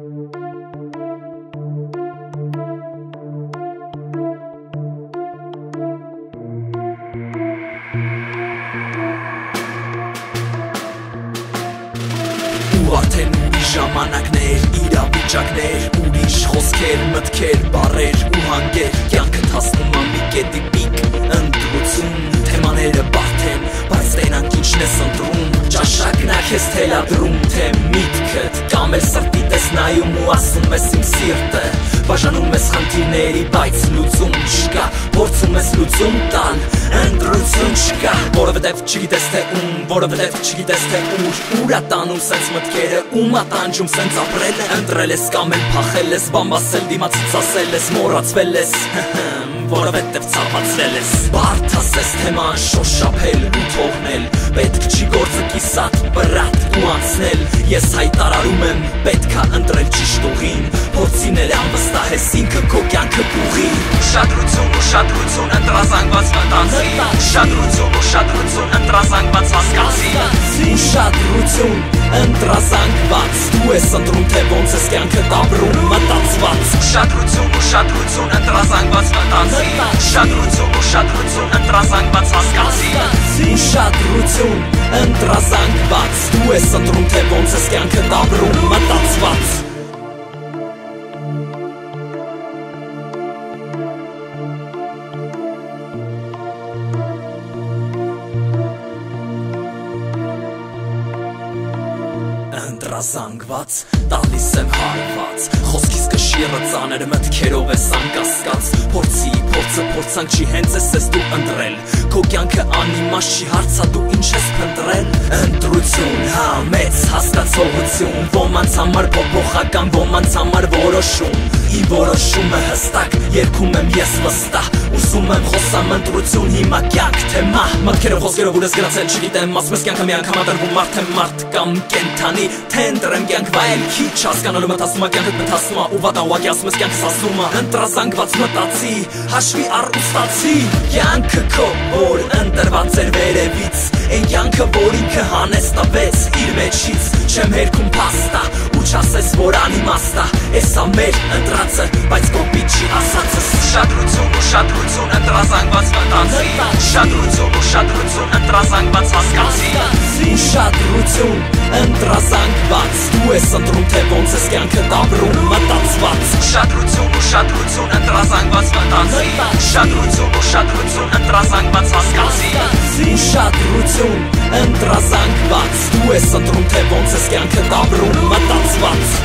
Արդեն ուրիշ ժամանակներ, իրավիճակներ, ուրիշ խոսքեր, մտքեր, բառեր ու հանգեր, կյանքդ հասնում ա մի կետի պիկ, ընտրություն, թեմաները բարդ են, բայց տենանք ինչն ես ընտրում, ճաշակն ա քեզ թելադրում, թե միտքդ, կամ էլ սրտիդ ես նայում ու ասում ես իմ սիրտը, բաժանում ես խնդիրների, բայց լուծում չկա, փորձում ես լուծում տալ, ընտրություն չկա, որովհետև չգիտես թե ում, որովհետև չգիտես թե ուր ա տանում սենց մտքերը, ում ա տանջում սենց ապրել է, ընտրել ես կամ էլ փախել ես, բամբասել դիմացից ասել ես, մոռացվել ես, որովհետև ցավացրել ես, բարդ ասես թեման շոշափել ու թողնել, պետք չի գործը կիսատ, բրատ ու անցնել, ես հայտարարում եմ, պետք ա ընտրել ճիշտ ուղին, փորձին էլ անվստահ ես ինքը քո կյանքը կուղի, ուշադրություն, ընտրազանգված մտածի, ուշադրություն, ընտրազանգված հասկացի, ուշադրություն, ընտրազանգված, դու ես ընտրում թե ոնց ես կյանքդ ապրում, մտածված, ուշադրություն, ընտրազանգված մտածի, ուշադրություն, ընտրազանգված հասկացի, ուշադրություն, ընտրազանգված, դու ես ընտրում թե ոնց ես կյանքդ ապրում, մտածված Ընտրազանգված, տալիս եմ հարված, խոսքիս կշիռը ծանր մտքերով ես անկասկած, փորձանք չի հենց ես դու ընտրել, քո կյանքը անիմաստ չի հարցա դու ինչ ես փնտրել, ընտրություն, հա մեծ հասկացողություն, ոմանց համար փոփոխական, ոմանց համար որոշում, իմ որոշումը հստակ, երգում եմ ես վստահ, ուզում եմ խոսամ ընտրություն, հիմա կյանք թե մահ, մտքերով խոսքերով ուր ես գրացել չգիտեմ, ասում ես կյանքը մի անգամ ադրվում մարդ թե մարդ կամ կենթանի, թե ընտրեմ կյանք վայել քիչ հասկանալու մտածում ա կյանքդ մտածում ա ու վատ ուղղակի ասում ես կյանքս ասում ա ընտրազանգված մտածի հաշվի առ ուստացի կյանքը քո որ ընտրված էր վերևից այն կյանքը որ ինքը հանեց տվեց իր մեջից չեմ հերքում փաստա ու չասես որ անիմաստ ա էսա մեր ընտրածը բայց կոպիտ չի ասածս ուշադրություն ընտրազանգված մտածի ուշադրություն ընտրազանգված հասկացի ուշադրություն ընտրազանգված դու ես ընտրում թե ոնց ես կյանքդ ապրում մտածված ուշադրություն ընտրազանգված մտածի ուշադրություն ընտրազանգված հասկացի ուշադրություն ընտրազանգված դու ես ընտրում թե ոնց ես կյանքդ ապրում մտածված